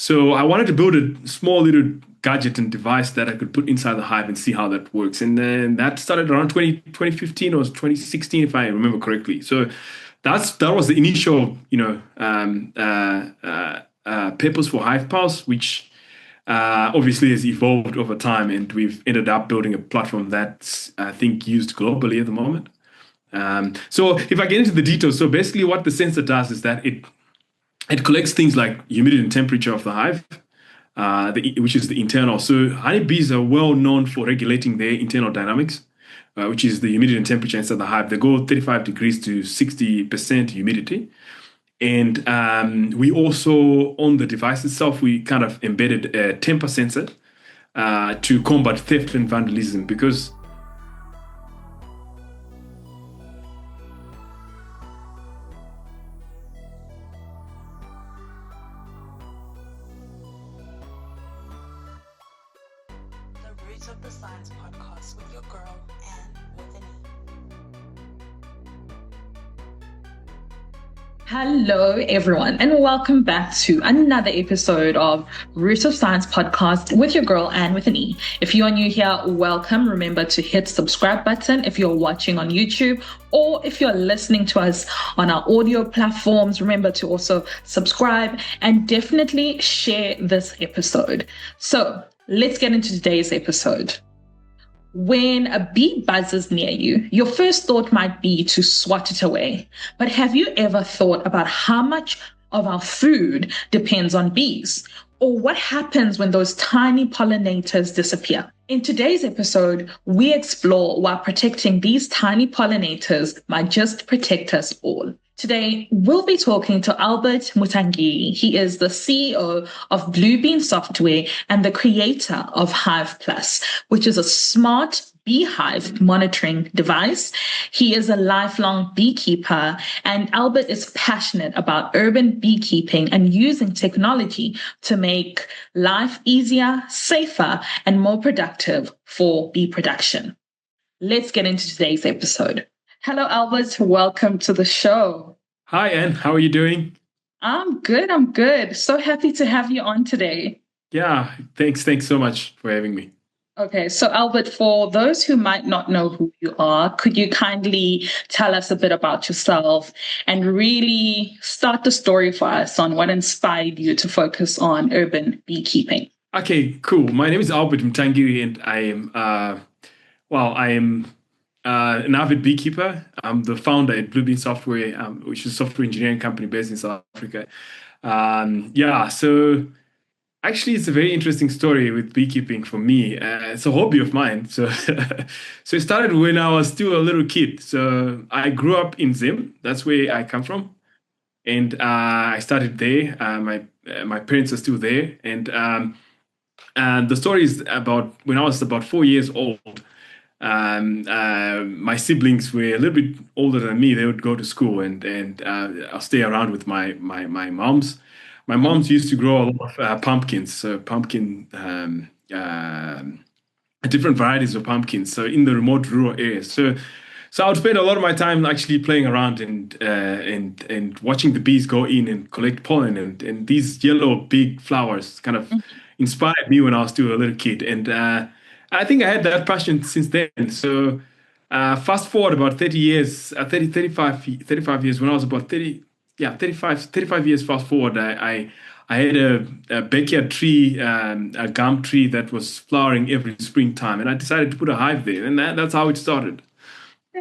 So I wanted to build a small little gadget and device that I could put inside the hive and see how that works. And then that started around 2015 or 2016, if I remember correctly. So that was the initial, purpose for HivePulse, which obviously has evolved over time, and we've ended up building a platform that's, I think, used globally at the moment. So if I get into the details, so basically what the sensor does is that it collects things like humidity and temperature of the hive, which is the internal. So honeybees are well known for regulating their internal dynamics, which is the humidity and temperature inside the hive. They go 35 degrees to 60% humidity. And we also, on the device itself, we kind of embedded a temper sensor to combat theft and vandalism, because The Roots of the Science podcast with your girl, Anne with an Hello, everyone, and welcome back to another episode of Roots of Science podcast with your girl, Anne with an E. If you are new here, welcome. Remember to hit subscribe button if you're watching on YouTube, or if you're listening to us on our audio platforms, remember to also subscribe and definitely share this episode. So let's get into today's episode. When a bee buzzes near you, your first thought might be to swat it away. But have you ever thought about how much of our food depends on bees? Or what happens when those tiny pollinators disappear? In today's episode, we explore why protecting these tiny pollinators might just protect us all. Today, we'll be talking to Albert Mutangiri. He is the CEO of Bluebeam Software and the creator of HivePulse, which is a smart beehive monitoring device. He is a lifelong beekeeper, and Albert is passionate about urban beekeeping and using technology to make life easier, safer, and more productive for bee production. Let's get into today's episode. Hello, Albert. Welcome to the show. hi, Anne. How are you doing? I'm good. I'm good. So happy to have you on today. Yeah, thanks. Thanks so much for having me. Okay, so Albert, for those who might not know who you are, could you kindly tell us a bit about yourself and really start the story for us on what inspired you to focus on urban beekeeping? Okay, cool. My name is Albert Mutangiri, and I am an avid beekeeper. I'm the founder at Bluebeam Software, which is a software engineering company based in South Africa. So actually, it's a very interesting story with beekeeping for me. It's a hobby of mine. So, so it started when I was still a little kid. So I grew up in Zim. That's where I come from, and I started there. My parents are still there, and the story is about when I was about 4 years old. My siblings were a little bit older than me. They would go to school, and I'll stay around with my moms. My moms used to grow a lot of pumpkins, so different varieties of pumpkins. So in the remote rural areas. So I would spend a lot of my time actually playing around and watching the bees go in and collect pollen, and these yellow big flowers kind of inspired me when I was still a little kid. And I think I had that passion since then. So fast forward about 30 years, 35 years, when I was about 35 years fast forward, I had a backyard tree, a gum tree that was flowering every springtime, and I decided to put a hive there, and that's how it started.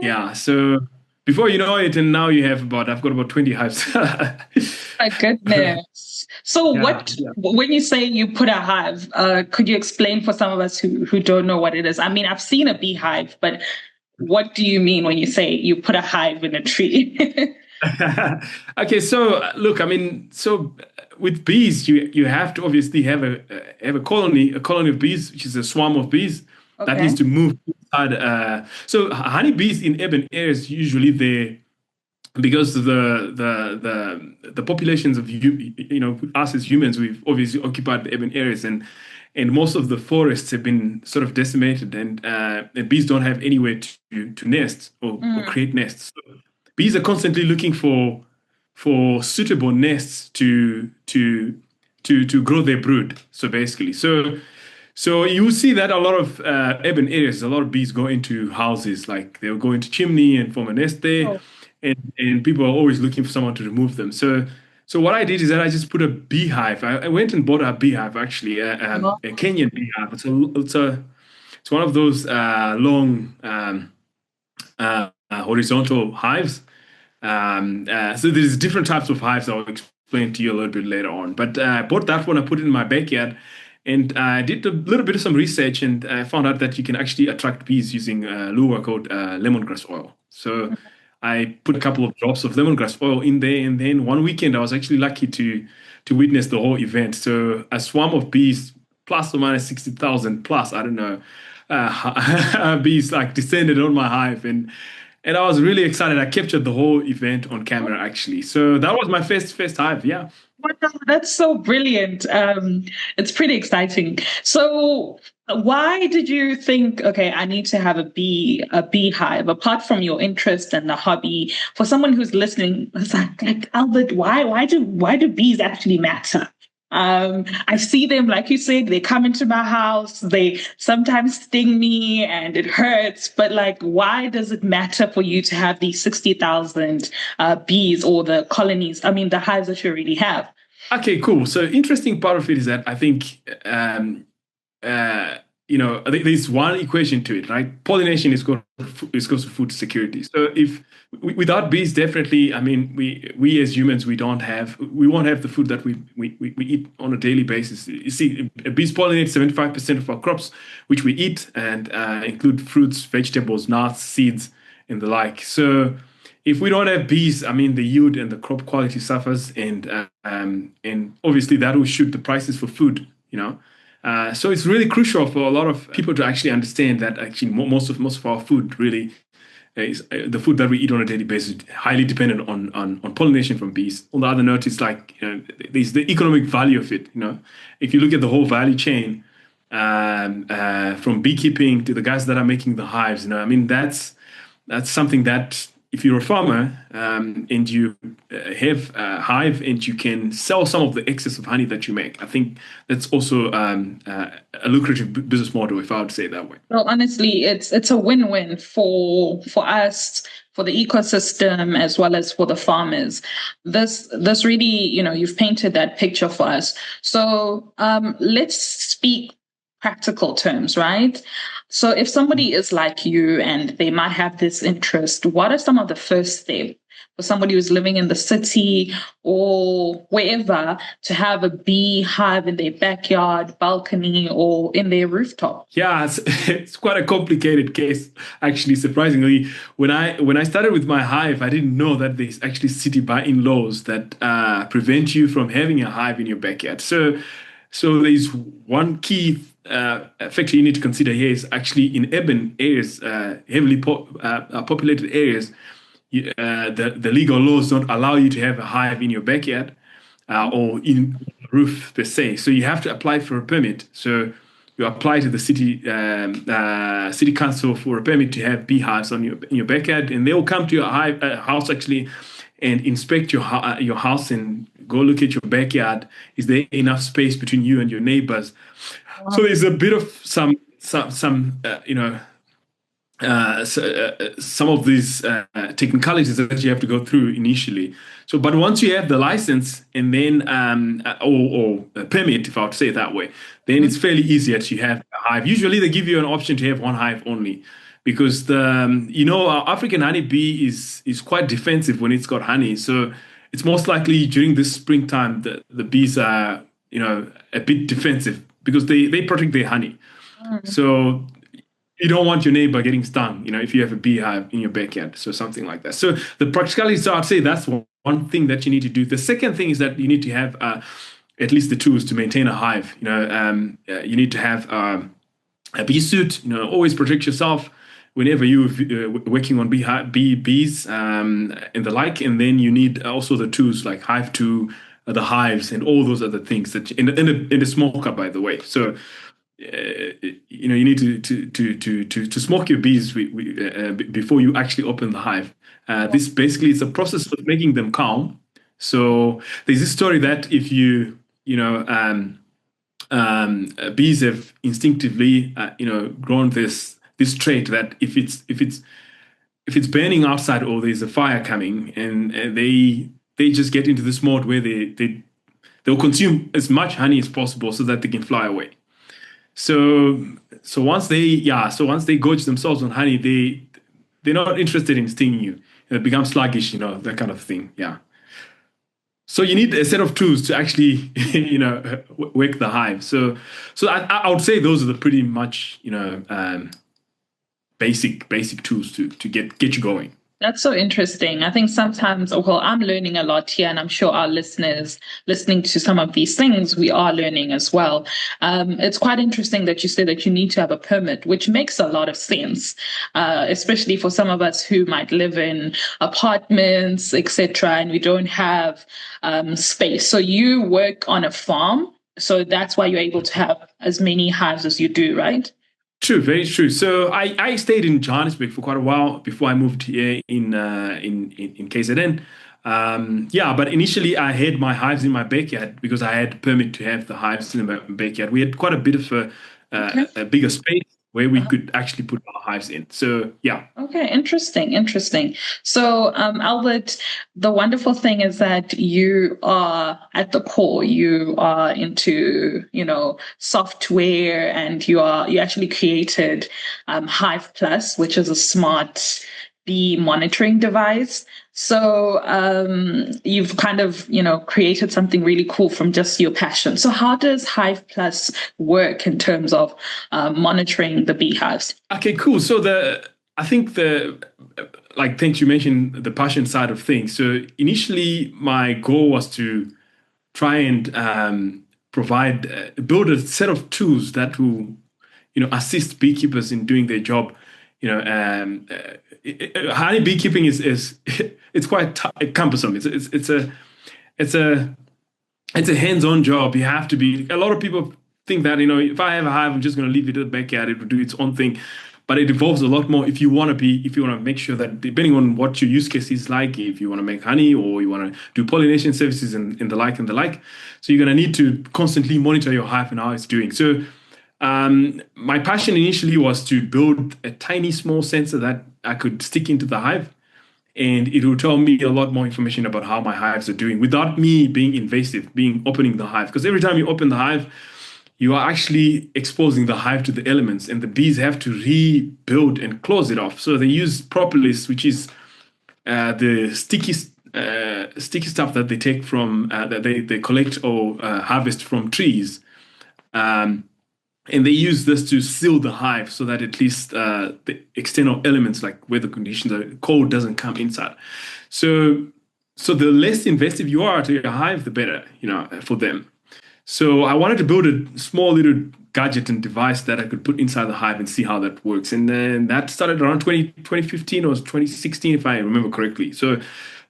Yeah, so before you know it, and now I've got about 20 hives. My goodness. So Yeah, yeah. when you say you put a hive, could you explain for some of us who don't know what it is? I mean, I've seen a beehive, but what do you mean when you say you put a hive in a tree? Okay, so look, I mean, so with bees, you have to obviously have a colony of bees, which is a swarm of bees that Okay. needs to move inside. So honeybees in urban areas usually they because the populations of us as humans, we've obviously occupied the urban areas, and most of the forests have been sort of decimated, and bees don't have anywhere to nest or Mm, create nests. So bees are constantly looking for suitable nests to grow their brood. So basically, so you see that a lot of urban areas, a lot of bees go into houses, like they'll go into chimney and form a nest there, Oh, and people are always looking for someone to remove them. So what I did is that I just put a beehive. I went and bought a beehive actually, wow. a Kenyan beehive. It's one of those long horizontal hives. So there's different types of hives I'll explain to you a little bit later on. But I bought that one, I put it in my backyard, and I did a little bit of some research, and I found out that you can actually attract bees using lure called lemongrass oil. So I put a couple of drops of lemongrass oil in there, and then one weekend I was actually lucky to witness the whole event. So a swarm of bees, plus or minus 60,000 plus, I don't know, bees like descended on my hive, and I was really excited. I captured the whole event on camera, actually. So that was my first hive. Yeah. Wow, that's so brilliant. It's pretty exciting. So, why did you think, okay, I need to have a beehive, apart from your interest and the hobby? For someone who's listening, it's like Albert, why do bees actually matter? I see them, like you said, they come into my house, they sometimes sting me and it hurts, but like, why does it matter for you to have these 60,000 bees or the colonies? I mean, the hives that you already have. Okay, cool. So interesting part of it is that I think I think there's one equation to it, right? Pollination is goes to food security. So if without bees, definitely, I mean, we as humans we won't have the food that we eat on a daily basis. You see, bees pollinate 75% of our crops, which we eat, and include fruits, vegetables, nuts, seeds, and the like. So if we don't have bees, I mean, the yield and the crop quality suffers, and obviously that will shoot the prices for food. So it's really crucial for a lot of people to actually understand that actually most of our food really is the food that we eat on a daily basis highly dependent on pollination from bees. On the other note, it's like there's the economic value of it. If you look at the whole value chain, from beekeeping to the guys that are making the hives, I mean that's something that if you're a farmer and you have a hive and you can sell some of the excess of honey that you make, I think that's also a lucrative business model, if I would say it that way. Well, honestly, it's a win-win for us, for the ecosystem, as well as for the farmers. This really, you've painted that picture for us. So let's speak practical terms, right? So if somebody is like you and they might have this interest, what are some of the first steps for somebody who's living in the city or wherever to have a beehive in their backyard, balcony, or in their rooftop? Yeah, it's quite a complicated case, actually. Surprisingly, when I started with my hive, I didn't know that there's actually city buy-in laws that prevent you from having a hive in your backyard. So there's one key factor you need to consider here is actually in urban areas, heavily populated areas, the legal laws don't allow you to have a hive in your backyard or in the roof per se. So you have to apply for a permit. So you apply to the city council for a permit to have beehives in your backyard, and they will come to your house actually and inspect your house and go look at your backyard. Is there enough space between you and your neighbors? So there's a bit of some some of these technicalities that you have to go through initially. So, but once you have the license and then or a permit, if I would say it that way, then it's fairly easy that you have a hive. Usually, they give you an option to have one hive only, because our African honeybee is quite defensive when it's got honey. So it's most likely during this springtime that the bees are a bit defensive because they protect their honey. So you don't want your neighbor getting stung, if you have a beehive in your backyard. So something like that. So the practicality, so I'd say that's one thing that you need to do. The second thing is that you need to have at least the tools to maintain a hive. You need to have a bee suit. Always protect yourself whenever you're working on bees and the like. And then you need also the tools like Hive 2, the hives, and all those other things that in the smoker, by the way. So you need to smoke your bees before you actually open the hive. This basically is a process of making them calm. So there's this story that if you bees have instinctively, grown this trait that if it's burning outside or there's a fire coming, and they just get into this mode where they'll consume as much honey as possible so that they can fly away. So once they gorge themselves on honey, they're not interested in stinging you. It becomes sluggish, that kind of thing. Yeah. So you need a set of tools to actually, work the hive. So I would say those are the pretty much, basic tools to get you going. That's so interesting. I think sometimes, well, I'm learning a lot here, and I'm sure our listeners listening to some of these things, we are learning as well. It's quite interesting that you say that you need to have a permit, which makes a lot of sense, especially for some of us who might live in apartments, etc., and we don't have space. So you work on a farm, so that's why you're able to have as many hives as you do, right? True, very true. So I stayed in Johannesburg for quite a while before I moved here in KZN. Yeah, but initially I had my hives in my backyard because I had permit to have the hives in my backyard. We had quite a bit of Okay. a bigger space where we could actually put our hives in. So yeah. Okay, interesting. So, Albert, the wonderful thing is that you are at the core, you are into, software, and you actually created Hive Plus, which is a smart bee monitoring device. So, you've kind of, created something really cool from just your passion. So how does Hive Plus work in terms of monitoring the beehives? Okay, cool. So I think thanks, you mentioned the passion side of things. So initially, my goal was to try and build a set of tools that will, assist beekeepers in doing their job. Honey beekeeping is it's quite cumbersome. It's a hands-on job. You have to be. A lot of people think that if I have a hive, I'm just going to leave it in the backyard. It will do its own thing. But it involves a lot more if you want to make sure that, depending on what your use case is like, if you want to make honey or you want to do pollination services and the like and the like. So you're going to need to constantly monitor your hive and how it's doing. So my passion initially was to build a tiny small sensor that I could stick into the hive, and it will tell me a lot more information about how my hives are doing without me being invasive, opening the hive. Because every time you open the hive, you are actually exposing the hive to the elements, and the bees have to rebuild and close it off. So they use propolis, which is the sticky stuff that they take from that they collect or harvest from trees, and they use this to seal the hive so that at least the external elements, like weather conditions, the cold doesn't come inside. So the less invasive you are to your hive, the better, for them. So I wanted to build a small little gadget and device that I could put inside the hive and see how that works. And then that started around 2015 or 2016, if I remember correctly. So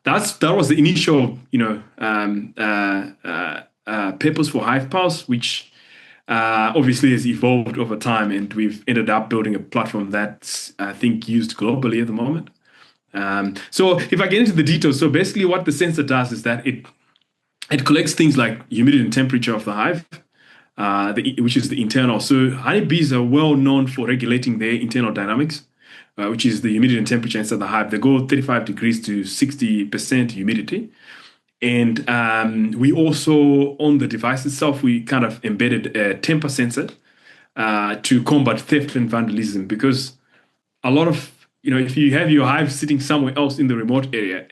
that was the initial, purpose for HivePulse, which obviously has evolved over time, and we've ended up building a platform that's, I think, used globally at the moment. So if I get into the details, so basically what the sensor does is that it collects things like humidity and temperature of the hive, which is the internal. So honeybees are well known for regulating their internal dynamics, which is the humidity and temperature inside the hive. They go 35 degrees to 60% humidity. And we also, on the device itself, we kind of embedded a temper sensor to combat theft and vandalism, because a lot of, if you have your hive sitting somewhere else in the remote area,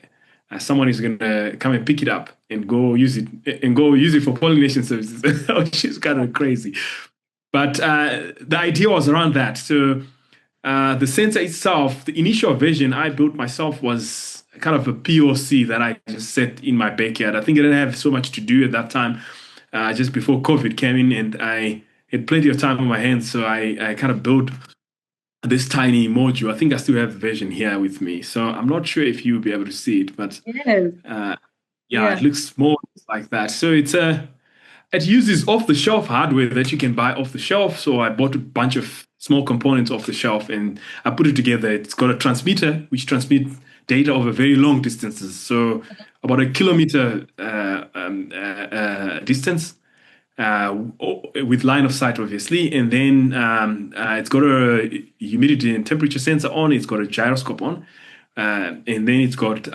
someone is going to come and pick it up and go use it for pollination services, which is kind of crazy. But the idea was around that. So the sensor itself, the initial version I built myself, was kind of a POC that I just set in my backyard. I think I didn't have so much to do at that time, just before COVID came in, and I had plenty of time on my hands. So I kind of built this tiny module. I think I still have the version here with me. So I'm not sure if you'll be able to see it, but Yes. yeah, it looks more like that. So it uses off-the-shelf hardware that you can buy off the shelf. So I bought a bunch of small components off the shelf and I put it together. It's got a transmitter which transmits data over very long distances. So about a kilometer distance. with line of sight, obviously, and then it's got a humidity and temperature sensor on. It's got a gyroscope on, and then it's got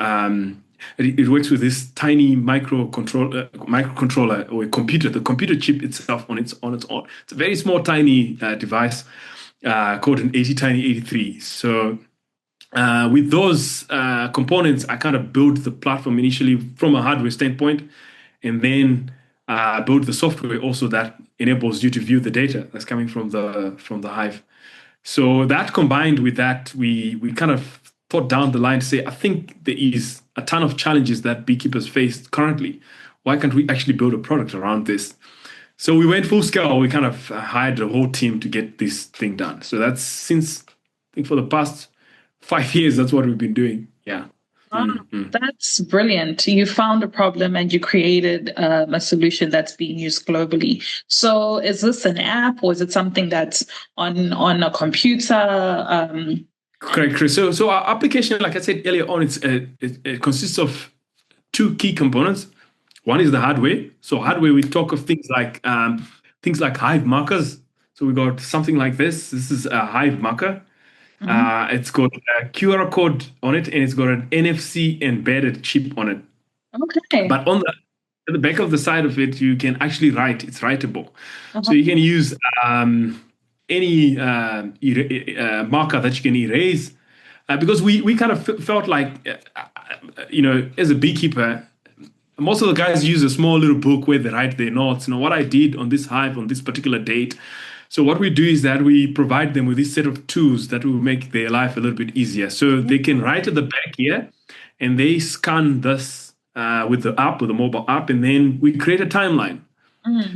it works with this tiny microcontroller or a computer. The computer chip itself on its own. It's a very small, tiny device called an 80Tiny 83. So with those components, I kind of built the platform initially from a hardware standpoint, and then build the software also that enables you to view the data that's coming from the Hive. So that combined with that, we kind of thought down the line to say, I think there is a ton of challenges that beekeepers face currently. Why can't we actually build a product around this? So we went full scale. We kind of hired a whole team to get this thing done. So that's since, I think, for the past 5 years, that's what we've been doing. Yeah. That's brilliant. You found a problem and you created a solution that's being used globally. So is this an app or is it something that's on a computer? Correct, Chris. So our application, like I said earlier on, it consists of two key components. One is the hardware. So hardware, we talk of things like hive markers. So we got something like this. This is a hive marker. It's got a QR code on it, and it's got an NFC embedded chip on it. Okay. But on the back of the side of it, you can actually write. It's writable. So you can use any marker that you can erase, because we kind of felt like, as a beekeeper, most of the guys use a small little book where they write their notes, what I did on this hive on this particular date. So what we do is that we provide them with this set of tools that will make their life a little bit easier. So they can write at the back here, and they scan this with the mobile app, and then we create a timeline.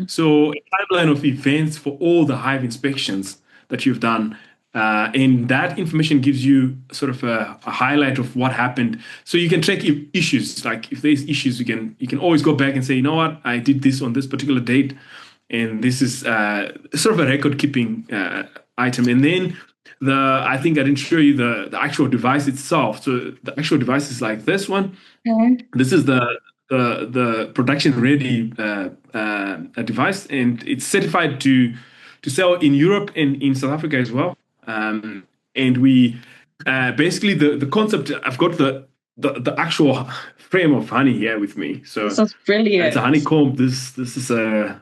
So a timeline of events for all the hive inspections that you've done. And that information gives you sort of a highlight of what happened. So you can track issues. Like if there's issues, you can always go back and say, you know what, I did this on this particular date. And this is sort of a record keeping item. And then I think I didn't show you the actual device itself. So the actual device is like this one. This is the production ready device, and it's certified to sell in Europe and in South Africa as well. And we basically the concept. I've got the actual frame of honey here with me. So that's brilliant. It's a honeycomb. This is a.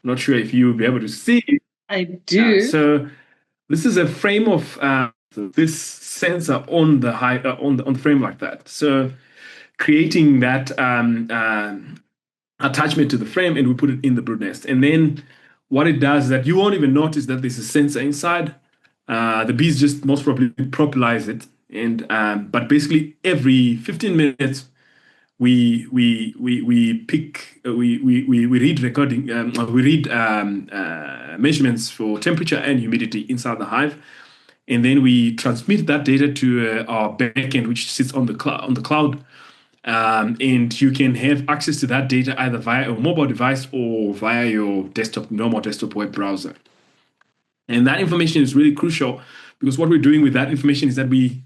I'm not sure if you will be able to see it. I do. So this is a frame of this sensor on the on the frame like that. So creating that attachment to the frame, and we put it in the brood nest. And then what it does is that you won't even notice that there's a sensor inside. The bees just most probably propolize it, and but basically every 15 minutes we read measurements for temperature and humidity inside the hive, and then we transmit that data to our backend, which sits on the cloud. And you can have access to that data either via a mobile device or via your normal desktop web browser. And that information is really crucial, because what we're doing with that information is that we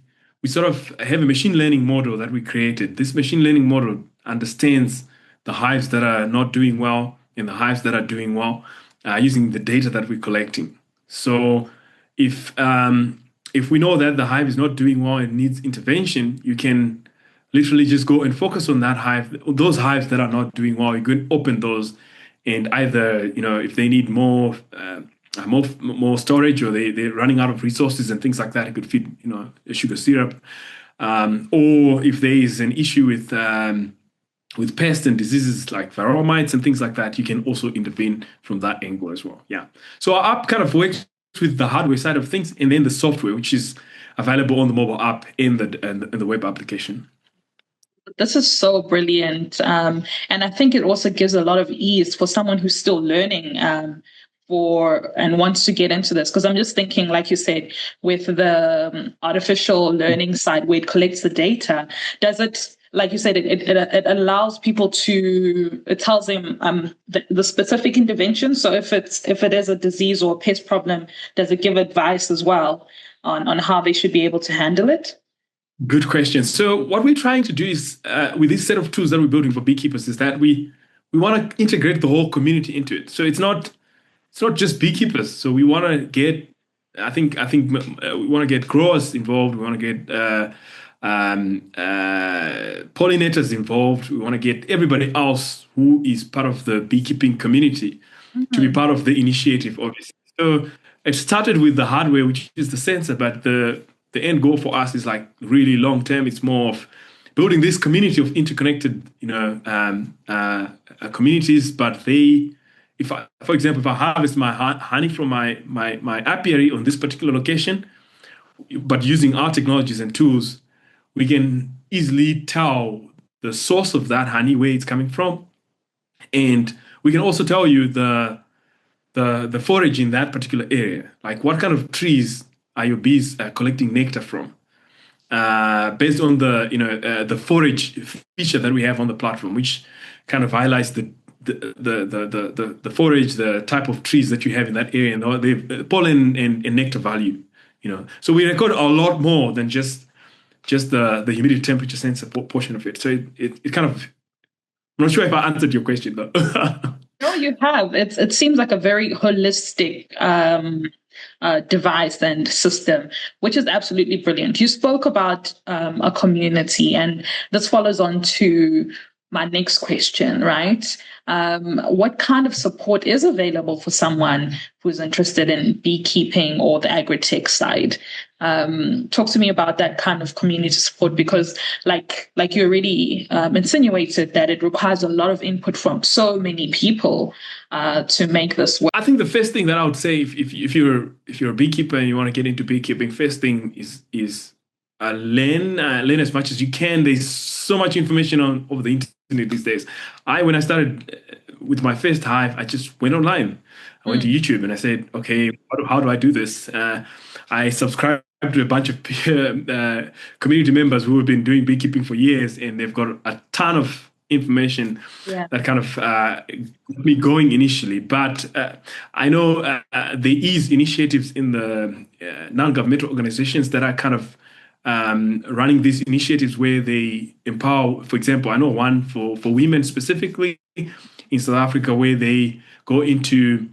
sort of have a machine learning model that we created. This machine learning model understands the hives that are not doing well and the hives that are doing well using the data that we're collecting. So if we know that the hive is not doing well and needs intervention, you can literally just go and focus on that hive. Those hives that are not doing well, you can open those, and either if they need more storage, or they're running out of resources and things like that, it could feed a sugar syrup, or if there is an issue with pests and diseases like varroa mites and things like that, you can also intervene from that angle as well. Yeah. So our app kind of works with the hardware side of things, and then the software, which is available on the mobile app and the web application. This is so brilliant. And I think it also gives a lot of ease for someone who's still learning and wants to get into this. Because I'm just thinking, like you said, with the artificial learning side where it collects the data, does it, like you said, it allows people to, it tells them the specific intervention. So if it is a disease or a pest problem, does it give advice as well on how they should be able to handle it? Good question. So what we're trying to do is, with this set of tools that we're building for beekeepers, is that we we want to integrate the whole community into it. So it's not just beekeepers. So we want to get, I think we want to get growers involved. We want to get pollinators involved. We want to get everybody else who is part of the beekeeping community to be Mhm. part of the initiative, obviously. So it started with the hardware, which is the sensor, but the end goal for us is like really long term. It's more of building this community of interconnected, communities. But if I, for example, if I harvest my honey from my apiary on this particular location, but using our technologies and tools, we can easily tell the source of that honey, where it's coming from, and we can also tell you the forage in that particular area, like what kind of trees are your bees collecting nectar from, based on the forage feature that we have on the platform, which kind of highlights the forage, the type of trees that you have in that area, and the pollen and nectar value. So we record a lot more than just the humidity temperature sensor portion of it. So it kind of, I'm not sure if I answered your question though. No, you have. It seems like a very holistic device and system, which is absolutely brilliant. You spoke about a community, and this follows on to my next question, right? What kind of support is available for someone who's interested in beekeeping or the agri-tech side? Talk to me about that kind of community support, because like you already insinuated that it requires a lot of input from so many people to make this work. I think the first thing that I would say, if you're a beekeeper and you want to get into beekeeping, first thing is learn as much as you can. There's so much information on over the internet these days. When I started with my first hive, I just went online. I went to YouTube and I said, okay, how do I do this? I subscribed to a bunch of community members who have been doing beekeeping for years, and they've got a ton of information Yeah. that kind of got me going initially. But I know there is initiatives in the non-governmental organizations that are kind of running these initiatives where they empower. For example, I know one for women specifically in South Africa, where they go into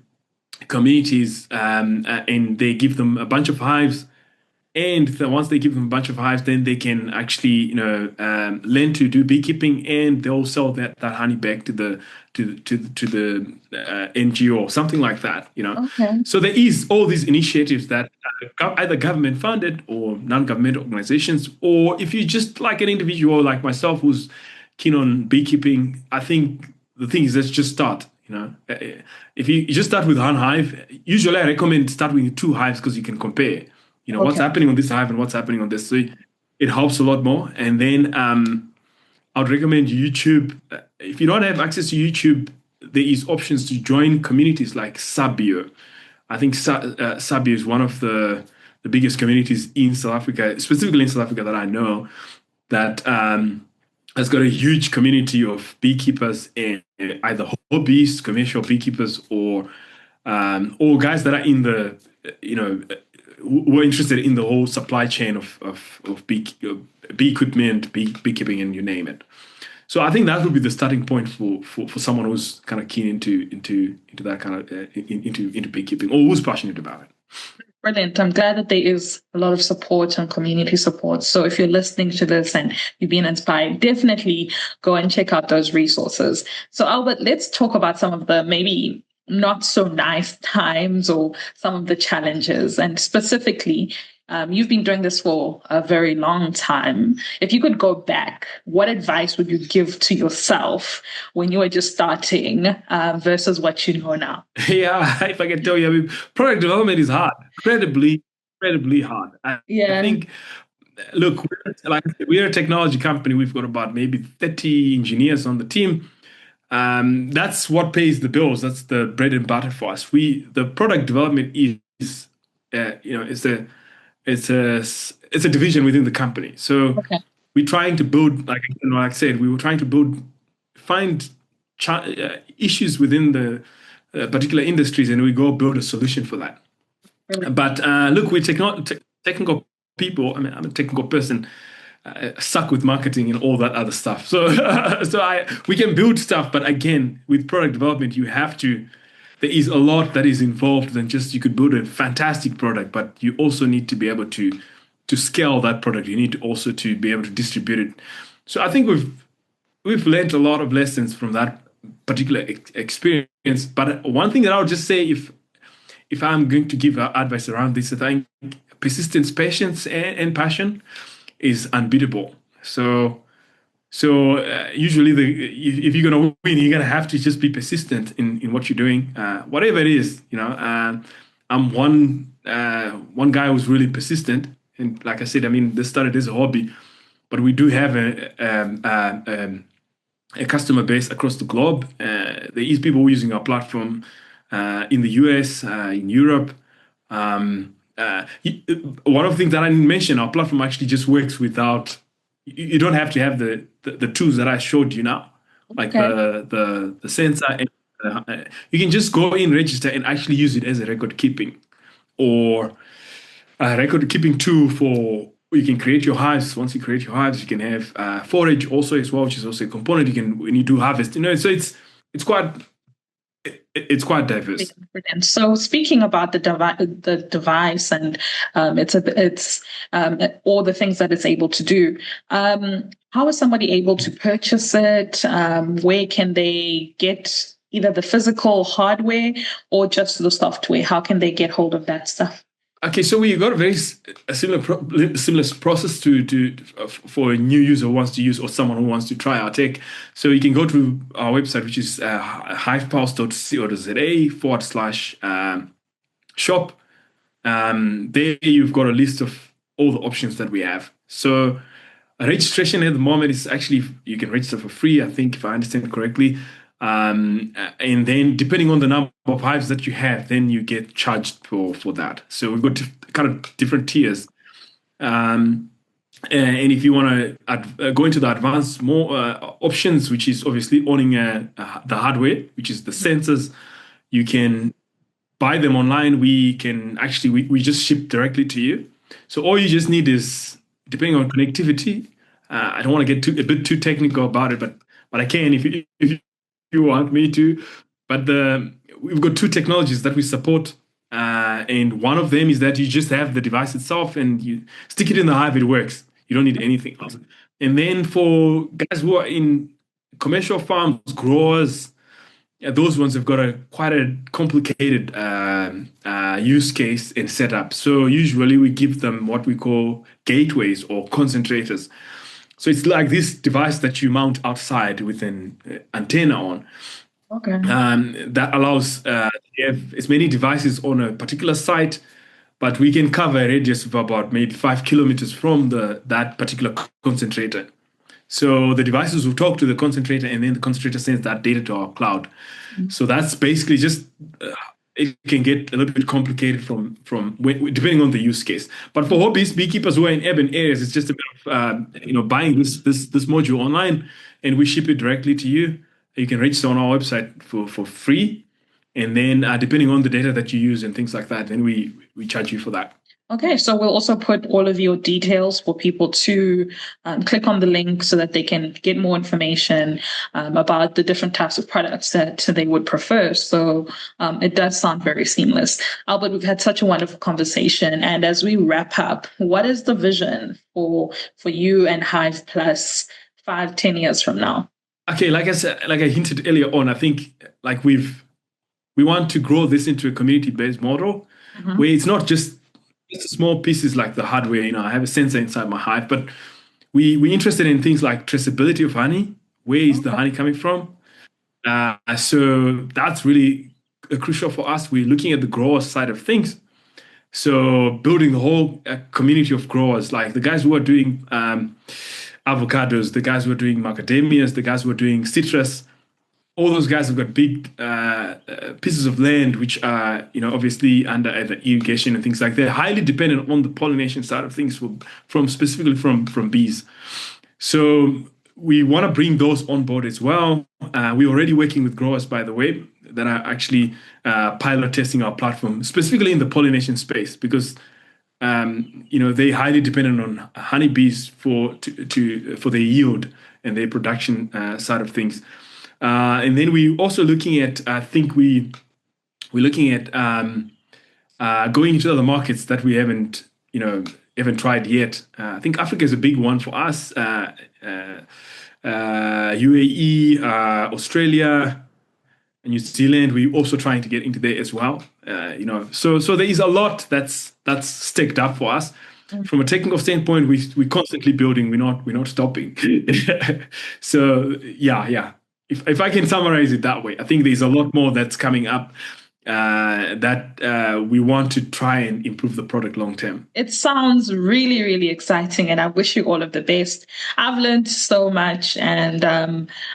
communities and they give them a bunch of hives. And once they give them a bunch of hives, then they can actually, learn to do beekeeping, and they'll sell that honey back to the NGO or something like that. Okay. So there is all these initiatives that are either government funded or non-government organizations, or if you just like an individual like myself who's keen on beekeeping, I think the thing is, let's just start. If you just start with one hive, usually I recommend starting with two hives because you can compare. What's Okay. happening on this hive and what's happening on this. So it helps a lot more. And then I would recommend YouTube. If you don't have access to YouTube, there is options to join communities like Sabio. I think Sabio is one of the biggest communities in South Africa, specifically in South Africa, that I know, that has got a huge community of beekeepers, and either hobbies, commercial beekeepers, or guys that are in the, who are interested in the whole supply chain of bee equipment, beekeeping, and you name it. So I think that would be the starting point for someone who's kind of keen into that kind of into beekeeping, or who's passionate about it. Brilliant. I'm glad that there is a lot of support and community support. So if you're listening to this and you've been inspired, definitely go and check out those resources. So Albert, let's talk about some of the maybe not so nice times or some of the challenges. And specifically, you've been doing this for a very long time. If you could go back, what advice would you give to yourself when you were just starting versus what you know now? Yeah, if I can tell you, I mean, product development is hard, incredibly hard. I Yeah. think, look, we're a technology company. We've got about maybe 30 engineers on the team. That's what pays the bills. That's the bread and butter for us. The product development is, it's a division within the company. So Okay. we're trying to build, like I said, we were trying to find issues within the particular industries, and we go build a solution for that. Brilliant. But look, we're technical people. I mean, I'm a technical person. suck with marketing and all that other stuff. So we can build stuff, but again, with product development, you have to. There is a lot that is involved than just you could build a fantastic product, but you also need to be able to scale that product. You need also to be able to distribute it. So I think we've learned a lot of lessons from that particular experience. But one thing that I would just say, if I'm going to give advice around this, I think persistence, patience, and passion is unbeatable. So usually, if you're gonna win, you're gonna have to just be persistent in what you're doing, whatever it is. I'm one guy who's really persistent, and like I said, I mean, this started as a hobby, but we do have a customer base across the globe. There is people using our platform in the US, in Europe. One of the things that I didn't mention, our platform actually just works without. You don't have to have the tools that I showed you now, like the sensor. And, you can just go in, register, and actually use it as a record keeping or a record keeping tool for. You can create your hives. Once you create your hives, you can have forage also as well, which is also a component. You can when you do harvest. So it's quite diverse. So speaking about the device and it's all the things that it's able to do, how is somebody able to purchase it? Where can they get either the physical hardware or just the software? How can they get hold of that stuff? Okay, so we got a similar process for a new user who wants to use or someone who wants to try our tech. So you can go to our website, which is hivepulse.co.za/shop. There you've got a list of all the options that we have. So registration at the moment is actually you can register for free, I think, if I understand correctly. And then depending on the number of hives that you have, then you get charged for that. So we've got kind of different tiers. And if you want to go into the advanced more options, which is obviously owning the hardware, which is the sensors, you can buy them online. We can actually we just ship directly to you. So all you just need is, depending on connectivity. I don't want to get a bit too technical about it, but I can if you want me to. But we've got two technologies that we support. And one of them is that you just have the device itself and you stick it in the hive, it works. You don't need anything else. And then for guys who are in commercial farms, growers, those ones have got quite a complicated use case and setup. So usually we give them what we call gateways or concentrators. So it's like this device that you mount outside with an antenna on. Okay. That allows to have as many devices on a particular site, but we can cover a radius of about maybe 5 kilometers from that particular concentrator. So the devices will talk to the concentrator, and then the concentrator sends that data to our cloud. Mm-hmm. So that's basically just it can get a little bit complicated from depending on the use case. But for hobbies, beekeepers who are in urban areas, it's just a bit of buying this module online, and we ship it directly to you. You can register on our website for free, and then depending on the data that you use and things like that, then we charge you for that. Okay, so we'll also put all of your details for people to click on the link so that they can get more information about the different types of products that they would prefer. So it does sound very seamless. Albert, we've had such a wonderful conversation. And as we wrap up, what is the vision for you and Hive Plus 5-10 years from now? Okay, like I hinted earlier on, I think we want to grow this into a community-based model where it's not just small pieces like the hardware. I have a sensor inside my hive, but we're interested in things like traceability of honey. Where is the honey coming from? So that's really crucial for us. We're looking at the grower side of things. So building the whole community of growers, like the guys who are doing avocados, the guys who are doing macadamias, the guys who are doing citrus. All those guys have got big pieces of land, which are, obviously under either irrigation and things like that. They're highly dependent on the pollination side of things specifically from bees. So we want to bring those on board as well. We're already working with growers, by the way, that are actually pilot testing our platform, specifically in the pollination space, because they're highly dependent on honeybees for their yield and their production side of things. And then we're also looking at, I think we're looking at going into other markets that we haven't tried yet. I think Africa is a big one for us. UAE, Australia, and New Zealand. We're also trying to get into there as well. So there is a lot that's staked up for us. From a technical standpoint, we're constantly building. We're not stopping. So yeah. If I can summarize it that way, I think there's a lot more that's coming up that we want to try and improve the product long term. It sounds really, really exciting, and I wish you all of the best. I've learned so much, and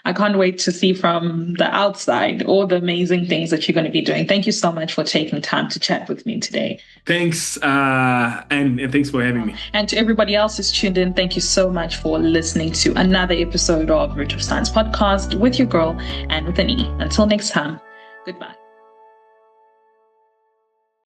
I can't wait to see from the outside all the amazing things that you're going to be doing. Thank you so much for taking time to chat with me today. Thanks, and thanks for having me. And to everybody else who's tuned in, thank you so much for listening to another episode of Root of Science Podcast with your girl, Anne with an E. Until next time, goodbye.